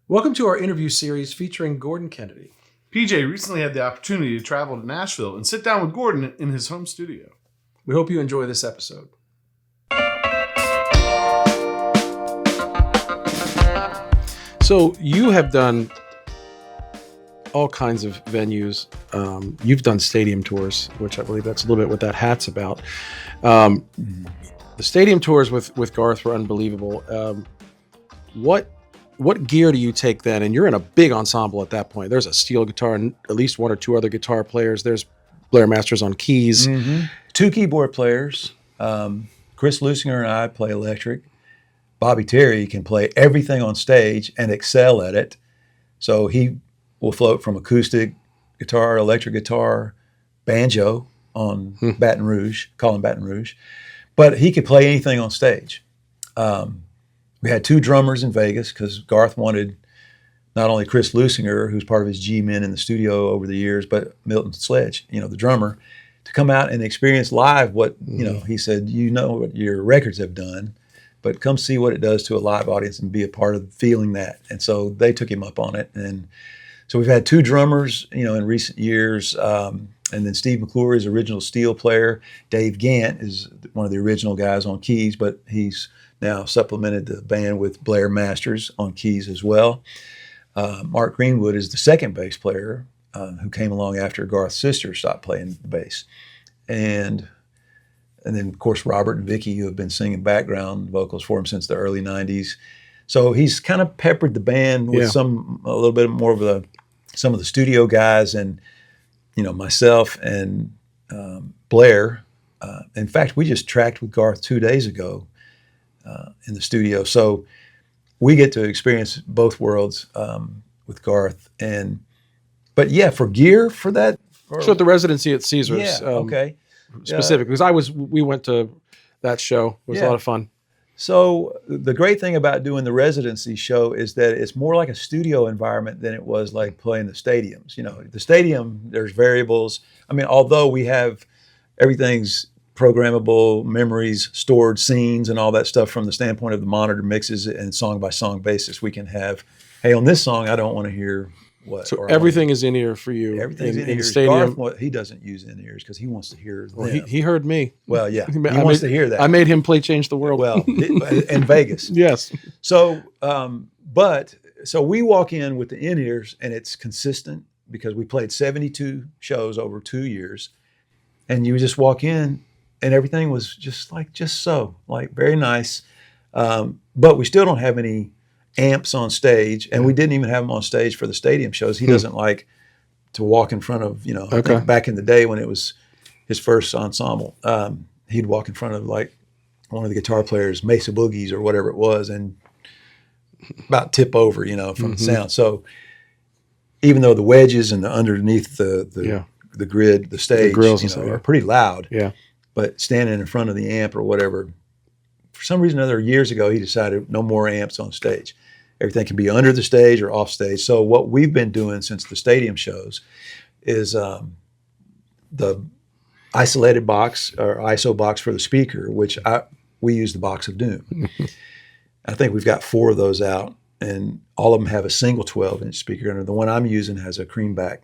Welcome to our interview series featuring Gordon Kennedy. PJ recently had the opportunity to travel to Nashville and sit down with Gordon in his home studio. We hope you enjoy this episode. So you have done all kinds of venues. You've done stadium tours, which I believe that's a little bit what that hat's about. The stadium tours with Garth were unbelievable. What gear do you take then? And you're in a big ensemble at that point. There's a steel guitar and at least one or two other guitar players. There's Blair Masters on keys. Mm-hmm. Two keyboard players. Chris Lusinger and I play electric. Bobby Terry can play everything on stage and excel at it. So he will float from acoustic guitar, electric guitar, banjo on Baton Rouge, Colin Baton Rouge. But he could play anything on stage. We had two drummers in Vegas because Garth wanted not only Chris Lusinger, who's part of his G-Men in the studio over the years, but Milton Sledge, the drummer, to come out and experience live what, he said, what your records have done, but come see what it does to a live audience and be a part of feeling that. And so they took him up on it. And so we've had two drummers, in recent years. And then Steve McClure is original steel player. Dave Gant is one of the original guys on keys, but he's now supplemented the band with Blair Masters on keys as well. Mark Greenwood is the second bass player who came along after Garth's sister stopped playing the bass. And then, of course, Robert and Vicky, who have been singing background vocals for him since the early 90s. So he's kind of peppered the band with a little bit more of some of the studio guys and, myself and Blair. In fact, we just tracked with Garth 2 days ago in the studio. So we get to experience both worlds with Garth. But for gear for that. So at the residency at Caesars. Yeah, okay. Specific, because we went to that show. It was a lot of fun. So the great thing about doing the residency show is that it's more like a studio environment than it was like playing the stadiums. The stadium, there's variables. I mean, although we have everything's programmable, memories, stored scenes, and all that stuff from the standpoint of the monitor mixes and song by song basis, we can have, hey, on this song, I don't want to hear what. So everything is in ear for you. Everything's in ears. Stadium. Garth, he doesn't use in ears because he wants to hear them. Well, he heard me. Well, yeah, he wants to hear that. I made him play Change the World. Well, in Vegas. Yes. So, so we walk in with the in-ears and it's consistent because we played 72 shows over 2 years. And you just walk in and everything was just very nice. But we still don't have any amps on stage, and we didn't even have them on stage for the stadium shows. He doesn't like to walk in front of, I think back in the day when it was his first ensemble, he'd walk in front of like one of the guitar players, Mesa Boogies or whatever it was, and about tip over, from the sound. So even though the wedges and the underneath the grid, the stage, are pretty loud. Yeah. But standing in front of the amp or whatever, for some reason or other, years ago, he decided no more amps on stage. Everything can be under the stage or off stage. So what we've been doing since the stadium shows is the isolated box or ISO box for the speaker, which we use the Box of Doom. I think we've got 4 of those out, and all of them have a single 12-inch speaker. And the one I'm using has a creamback,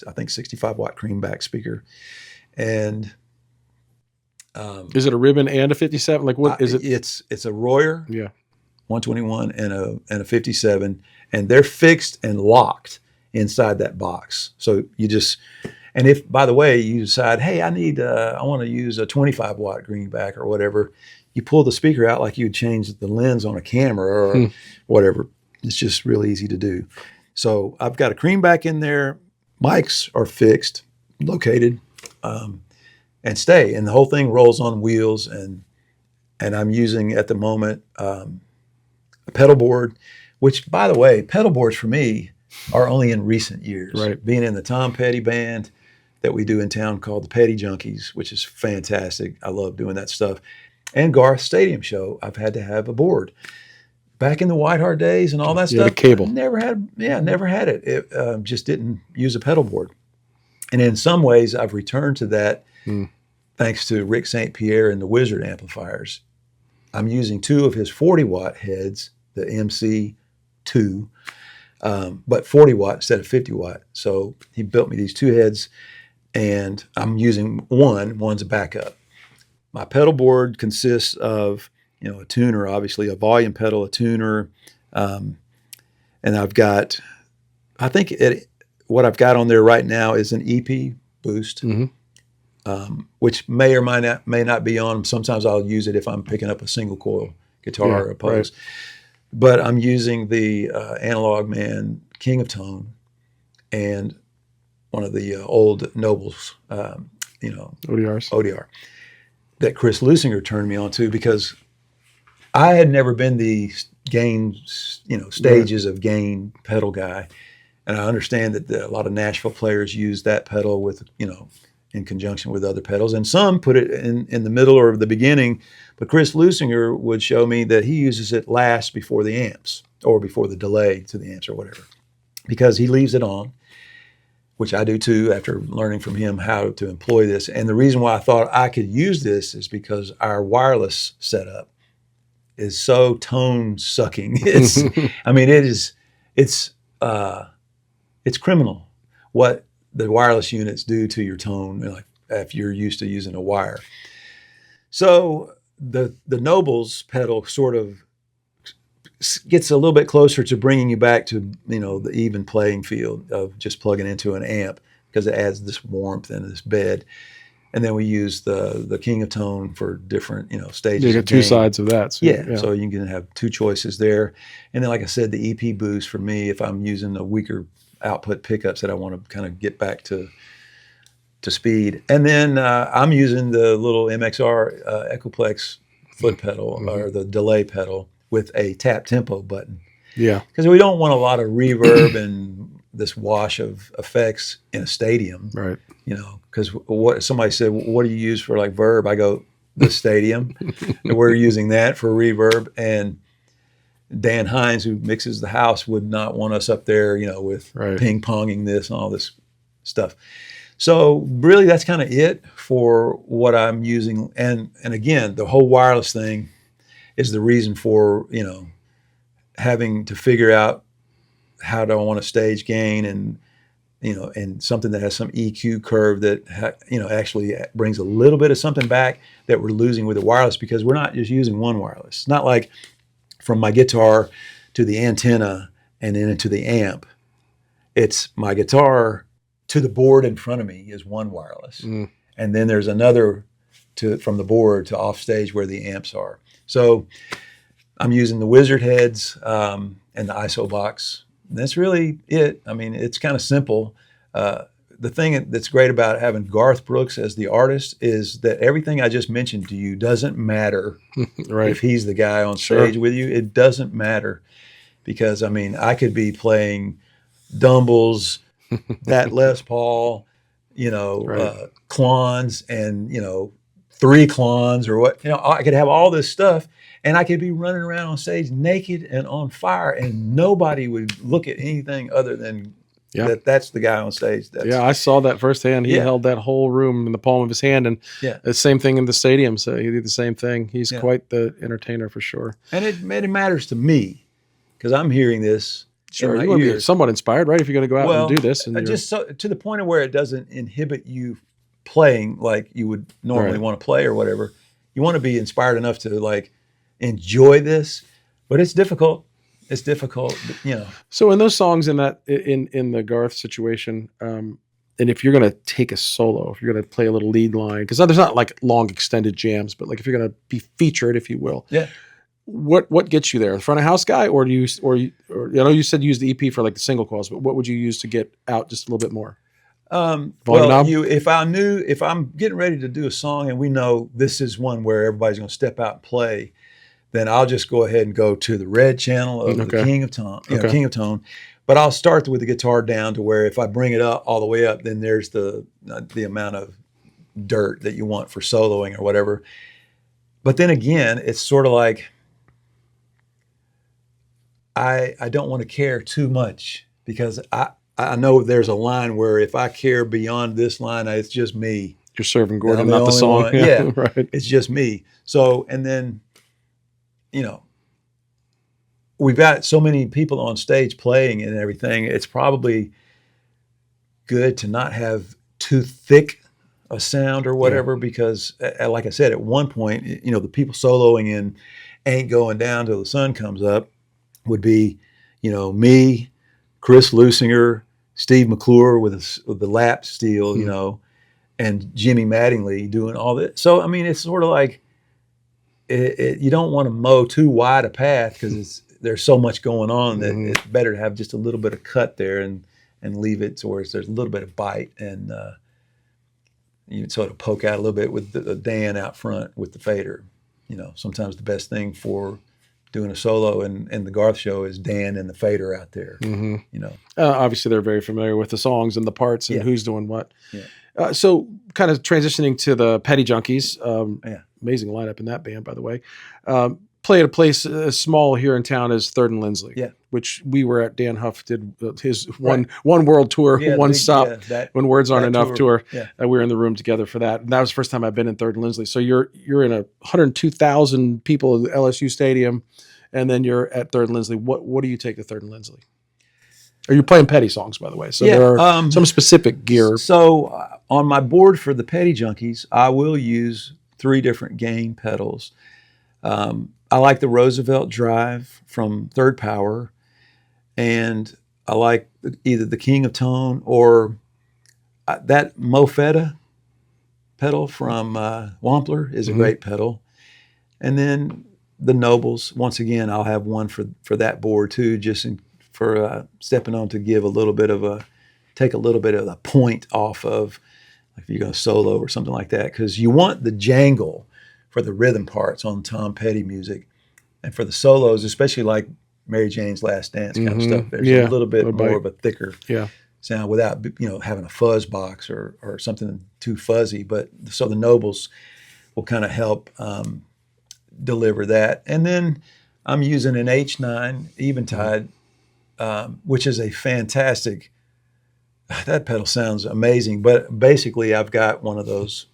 I think 65-watt creamback speaker. And is it a ribbon and a 57? Like what is it? It's a Royer, 121 and a 57, and they're fixed and locked inside that box. So you just, and if by the way you decide, hey, I want to use a 25-watt greenback or whatever, you pull the speaker out like you'd change the lens on a camera or whatever. It's just really easy to do. So I've got a creamback in there. Mics are fixed, located. And stay, and the whole thing rolls on wheels, and I'm using at the moment a pedal board, which, by the way, pedal boards for me are only in recent years. Right. Being in the Tom Petty band that we do in town called the Petty Junkies, which is fantastic. I love doing that stuff. And Garth Stadium show, I've had to have a board. Back in the White Hart days and all that stuff, the cable. Never had it. It just didn't use a pedal board. And in some ways, I've returned to that thanks to Rick St. Pierre and the Wizard amplifiers. I'm using 2 of his 40-watt heads, the MC2, but 40 watt instead of 50 watt. So he built me these two heads, and I'm using one's a backup. My pedal board consists of, a tuner, obviously a volume pedal, a tuner, and I've got, what I've got on there right now is an EP boost, which may or may not be on. Sometimes I'll use it if I'm picking up a single coil guitar or a post. Right. But I'm using the Analog Man King of Tone and one of the old Nobles, ODR, that Chris Lusinger turned me on to, because I had never been the gain, stages of gain pedal guy. And I understand that a lot of Nashville players use that pedal with, in conjunction with other pedals. And some put it in the middle or the beginning. But Chris Lusinger would show me that he uses it last before the amps, or before the delay to the amps or whatever, because he leaves it on, which I do too after learning from him how to employ this. And the reason why I thought I could use this is because our wireless setup is so tone sucking. It's criminal what the wireless units do to your tone, like if you're used to using a wire. So the Nobles pedal sort of gets a little bit closer to bringing you back to, the even playing field of just plugging into an amp, because it adds this warmth and this bed. And then we use the King of Tone for different, stages. You get two sides of that. So, so you can have two choices there. And then, like I said, the EP boost for me, if I'm using the weaker output pickups that I want to kind of get back to speed. And then I'm using the little MXR Echoplex foot pedal, or the delay pedal, with a tap tempo button. Yeah. Because we don't want a lot of reverb and this wash of effects in a stadium. Right. Because what somebody said, what do you use for like verb? I go, the stadium. And we're using that for reverb. And Dan Hines, who mixes the house, would not want us up there, with ping-ponging this and all this stuff. So really, that's kind of it for what I'm using. And again, the whole wireless thing is the reason for, having to figure out how do I want to stage gain, and and something that has some EQ curve that actually brings a little bit of something back that we're losing with the wireless, because we're not just using one wireless. It's not like from my guitar to the antenna and then into the amp. It's my guitar to the board in front of me is one wireless. And then there's another from the board to off stage where the amps are. So I'm using the Wizard heads and the ISO box. And that's really it. I mean, it's kind of simple. The thing that's great about having Garth Brooks as the artist is that everything I just mentioned to you doesn't matter. Right. If he's the guy on stage with you. It doesn't matter, because I could be playing Dumbles, that Les Paul, clones, and 3 clones, or what, I could have all this stuff, and I could be running around on stage naked and on fire, and nobody would look at anything other than that's the guy on stage. I saw that firsthand. He held that whole room in the palm of his hand, and the same thing in the stadium. So he did the same thing. He's quite the entertainer for sure. And it matters to me, because I'm hearing this. Sure, you want to be somewhat inspired, right? If you're going to go out and do this, and just to the point of where it doesn't inhibit you playing like you would normally want to play or whatever. You want to be inspired enough to enjoy this, but it's difficult. It's difficult, So in those songs, in the Garth situation, and if you're going to take a solo, if you're going to play a little lead line, because there's not like long extended jams, but like if you're going to be featured, if you will, what gets you there? The front of house guy, or you you said use the EP for like the single calls, but what would you use to get out just a little bit more? If I'm getting ready to do a song and we know this is one where everybody's going to step out and play, then I'll just go ahead and go to the red channel of the King of Tone, King of Tone. But I'll start with the guitar down to where if I bring it up all the way up, then there's the amount of dirt that you want for soloing or whatever. But then again, it's sort of like I don't want to care too much, because I know there's a line where if I care beyond this line, it's just me. You're serving Gordon, not the song. Right. It's just me. So, and then, we've got so many people on stage playing and everything. It's probably good to not have too thick a sound or whatever, because like I said, at one point, the people soloing in Ain't Going Down Till the Sun Comes Up would be, me, Chris Lusinger, Steve McClure with the lap steel, and Jimmy Mattingly doing all that. So, I mean, it's sort of like you don't want to mow too wide a path because there's so much going on that it's better to have just a little bit of cut there and leave it to where there's a little bit of bite, and you sort of poke out a little bit with the Dan out front with the fader. Sometimes the best thing for doing a solo in the Garth show is Dan and the fader out there. Obviously, they're very familiar with the songs and the parts and who's doing what. Yeah. So kind of transitioning to the Petty Junkies, amazing lineup in that band, by the way. Play at a place as small here in town as Third and Lindsley, which we were at. Dan Huff did his one world tour, one stop, when words aren't enough tour. We were in the room together for that. And that was the first time I've been in Third and Lindsley. So you're in 102,000 people at LSU Stadium, and then you're at Third and Lindsley. What do you take to Third and Lindsley? Are you playing Petty songs, by the way? So there are some specific gear. So on my board for the Petty Junkies, I will use 3 different gain pedals. I like the Roosevelt Drive from Third Power, and I like either the King of Tone or that Mofetta pedal from Wampler is a great pedal. And then the Nobles, once again, I'll have one for that board too, just for stepping on to give take a little bit of the point off of, like if you're going to solo or something like that, because you want the jangle for the rhythm parts on Tom Petty music, and for the solos, especially like Mary Jane's Last Dance kind of stuff. There's a little bit more of a thicker sound without having a fuzz box or something too fuzzy. But so the Nobles will kind of help deliver that. And then I'm using an H9 Eventide, which is a fantastic. That pedal sounds amazing. But basically, I've got one of those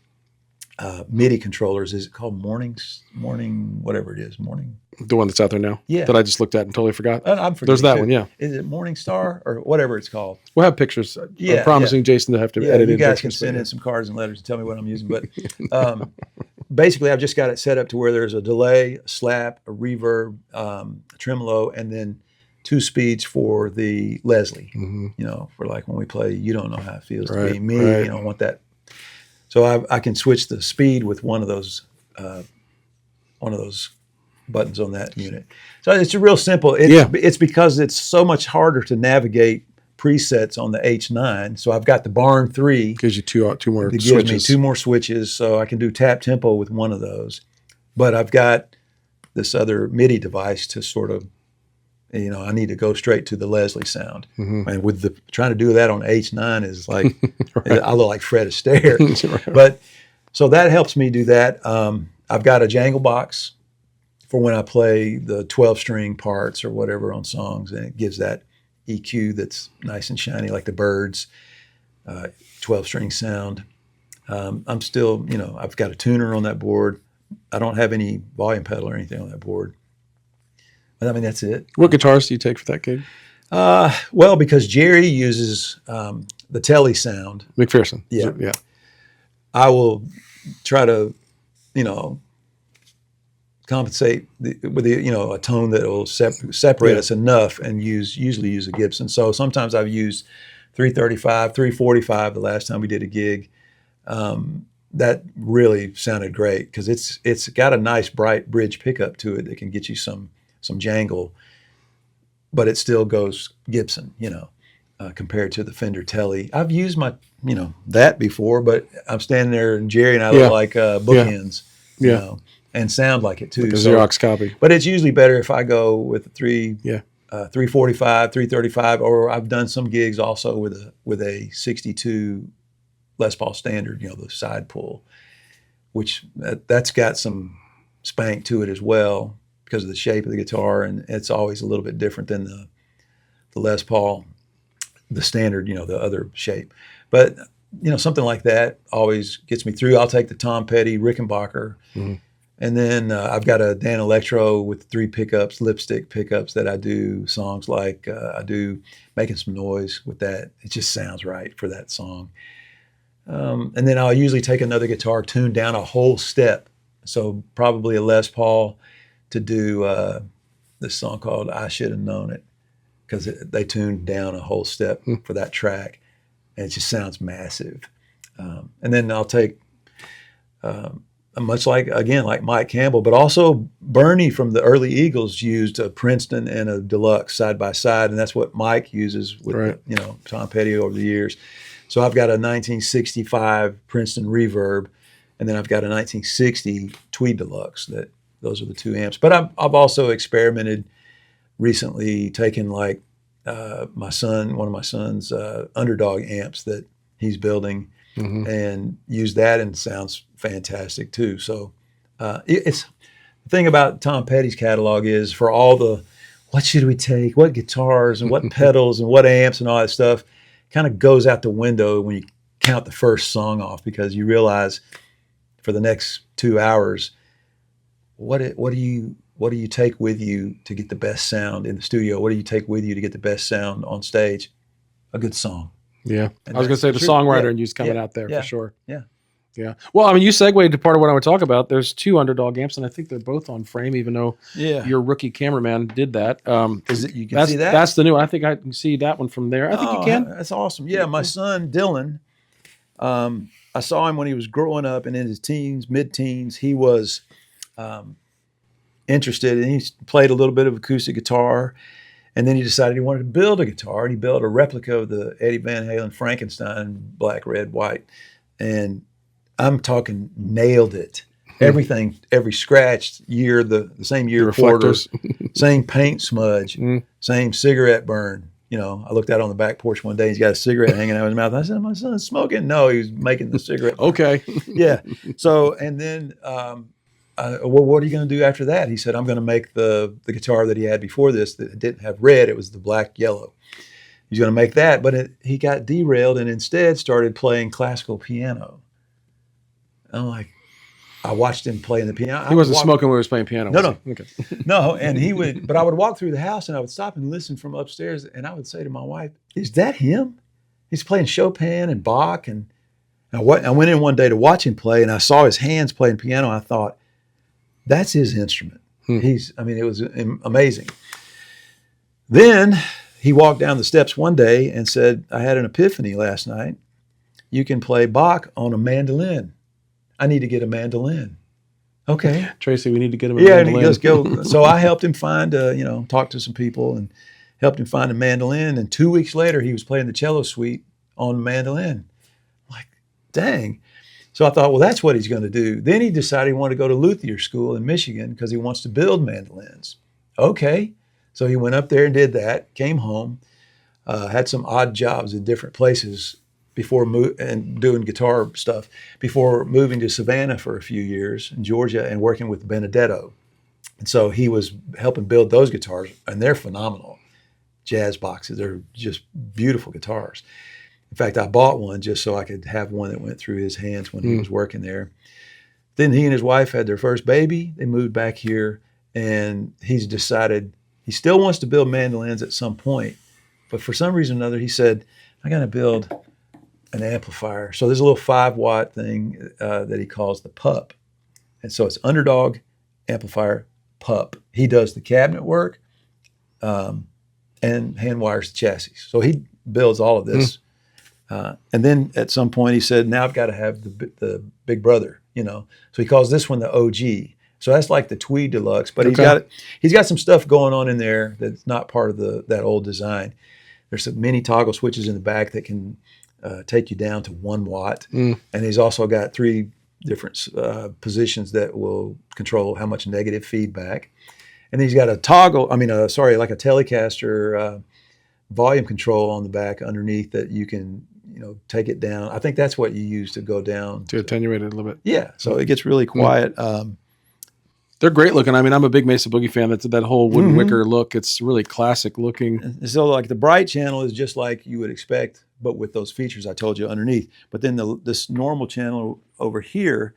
MIDI controllers. Is it called Morning, whatever it is, Morning? The one that's out there now? Yeah. That I just looked at and totally forgot? I'm forgetting. There's that too. one, yeah. Is it Morning Star or whatever it's called? We'll have pictures. I'm promising Jason to have to edit in. You guys pictures, can send in some cards and letters and tell me what I'm using. But basically, I've just got it set up to where there's a delay, a slap, a reverb, a tremolo, and then 2 speeds for the Leslie. For like when we play You Don't Know How It Feels to Be Me, I want that. So I can switch the speed with one of those buttons on that unit. So it's real simple. It's because it's so much harder to navigate presets on the H9. So I've got the Barn 3. Gives you two more It switches. gives me 2 more switches, so I can do tap tempo with one of those. But I've got this other MIDI device to sort of, I need to go straight to the Leslie sound. And with trying to do that on H9 is like, I look like Fred Astaire. But so that helps me do that. I've got a jangle box for when I play the 12-string parts or whatever on songs, and it gives that EQ that's nice and shiny, like the Byrds 12-string sound. I'm still, I've got a tuner on that board. I don't have any volume pedal or anything on that board. But I mean, that's it. What guitars do you take for that gig? Well, because Jerry uses the Telly sound. McPherson. Yeah. I will try to, compensate with a tone that will separate us enough, and usually use a Gibson. So sometimes I've used 335, 345 the last time we did a gig. That really sounded great because it's got a nice bright bridge pickup to it that can get you some jangle, but it still goes Gibson, compared to the Fender Telly. I've used my, that before, but I'm standing there and Jerry and I look like bookends, and sound like it too. Like a Xerox copy. But it's usually better if I go with a 345, 335, or I've done some gigs also with a 62 Les Paul Standard, the side pull, which that's got some spank to it as well because of the shape of the guitar, and it's always a little bit different than the Les Paul, the standard, the other shape. But something like that always gets me through. I'll take the Tom Petty Rickenbacker And then I've got a Dan Electro with 3 pickups, lipstick pickups that I do songs like. I do Making Some Noise with that. It just sounds right for that song. And then I'll usually take another guitar, tune down a whole step. So probably a Les Paul to do this song called I Should Have Known It, because they tuned down a whole step for that track. And it just sounds massive. And then I'll take, much like Mike Campbell, but also Bernie from the early Eagles used a Princeton and a Deluxe side by side. And that's what Mike uses with, Tom Petty over the years. So I've got a 1965 Princeton Reverb, and then I've got a 1960 Tweed Deluxe. Those are the 2 amps. But I've also experimented recently, taking like one of my son's Underdog amps that he's building, and use that, and it sounds fantastic too. So it's the thing about Tom Petty's catalog is, for all the what should we take, what guitars and what pedals and what amps and all that stuff, kind of goes out the window when you count the first song off, because you realize for the next 2 hours, what do you take with you to get the best sound in the studio? What do you take with you to get the best sound on stage? A good song. Yeah. And I was going to say the songwriter and you's coming out there for sure. Yeah. Yeah. Well, I mean, you segued to part of what I would talk about. There's 2 Underdog amps, and I think they're both on frame, even though your rookie cameraman did that. You can see that? That's the new one. I think I can see that one from there. I think you can. That's awesome. Yeah, my son, Dylan, I saw him when he was growing up and in his mid-teens. He was interested, and he played a little bit of acoustic guitar, and then he decided he wanted to build a guitar, and he built a replica of the Eddie Van Halen Frankenstein, black, red, white, and I'm talking nailed it. Everything, every scratch, the same year, quarter, same paint smudge, same cigarette burn. I looked out on the back porch one day. He's got a cigarette hanging out of his mouth. I said, "My son's smoking." No, he was making the cigarette. Okay. Yeah. So, and then, well, what are you going to do after that? He said, "I'm going to make the guitar that he had before this that didn't have red. It was the black yellow. He's going to make that." But he got derailed and instead started playing classical piano. I'm like, I watched him playing the piano. He wasn't smoking when he was playing piano. No. Okay. No, and but I would walk through the house and I would stop and listen from upstairs, and I would say to my wife, "Is that him? He's playing Chopin and Bach." And I went in one day to watch him play, and I saw his hands playing piano. I thought, that's his instrument. It was amazing. Then he walked down the steps one day and said, "I had an epiphany last night. You can play Bach on a mandolin. I need to get a mandolin." Okay. Tracy, we need to get him a mandolin. Yeah, let's go. So I helped him find, talked to some people and helped him find a mandolin. And 2 weeks later, he was playing the cello suite on the mandolin. I'm like, dang. So I thought, well, that's what he's going to do. Then he decided he wanted to go to luthier school in Michigan because he wants to build mandolins. Okay. So he went up there and did that, came home, had some odd jobs in different places and doing guitar stuff before moving to Savannah for a few years in Georgia and working with Benedetto. And so he was helping build those guitars, and they're phenomenal. Jazz boxes, they're just beautiful guitars. In fact, I bought one just so I could have one that went through his hands when he was working there. Then he and his wife had their first baby. They moved back here, and he's decided he still wants to build mandolins at some point. But for some reason or another, he said, "I got to build an amplifier." So there's a little 5-watt thing that he calls the pup. And so it's Underdog, amplifier, pup. He does the cabinet work and hand wires the chassis. So he builds all of this. And then at some point he said, "Now I've got to have the big brother, So he calls this one the OG. So that's like the Tweed Deluxe, but he's got some stuff going on in there that's not part of that old design. There's some mini toggle switches in the back that can take you down to 1 watt. And he's also got 3 different positions that will control how much negative feedback. And then he's got a like a Telecaster volume control on the back underneath that you can, take it down. I think that's what you use to go down. To attenuate it a little bit. Yeah, so it gets really quiet. They're great looking. I mean, I'm a big Mesa Boogie fan. That's that whole wooden wicker look. It's really classic looking. And so like the bright channel is just like you would expect, but with those features I told you underneath. But then this normal channel over here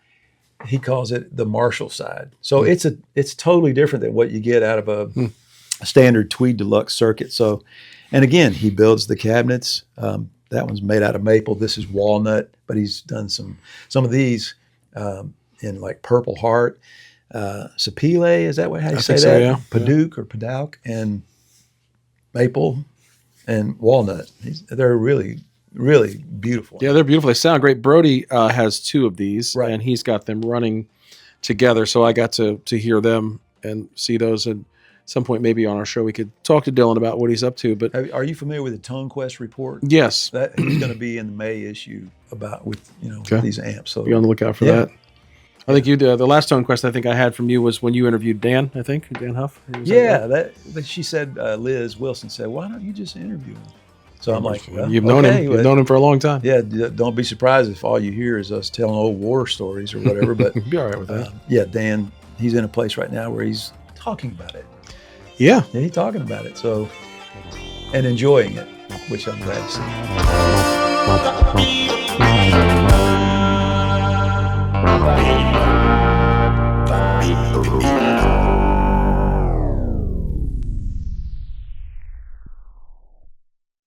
he calls it the Marshall side. So it's totally different than what you get out of a standard Tweed Deluxe circuit. So, and again, he builds the cabinets. That one's made out of maple. This is walnut, but he's done some of these in like Purple Heart, Sapele. Is that how you say that? So, yeah. Paduke or Padauk, and maple and walnut. They're really, really beautiful. Yeah, they're beautiful. They sound great. Brody has 2 of these, Right. and he's got them running together. So I got to hear them and see those. And at some point, maybe on our show, we could talk to Dylan about what he's up to. But Are you familiar with the Tone Quest report? yes, That he's going to be in the May issue with Okay. these amps. So be on the lookout for Yeah. that. I think you the last Tone Quest I think I had from you was when you interviewed Dan. I think Dan Huff. Was that yeah, right? that she said. Liz Wilson said, "Why don't you just interview him?" So I'm like, well, You've known okay, him. You've known him for a long time. Yeah, don't be surprised if all you hear is us telling old war stories or whatever. But You'd be all right with that. yeah, Dan, he's in a place right now where he's talking about it. Yeah. Yeah, he's talking about it. So, and enjoying it, which I'm glad to see.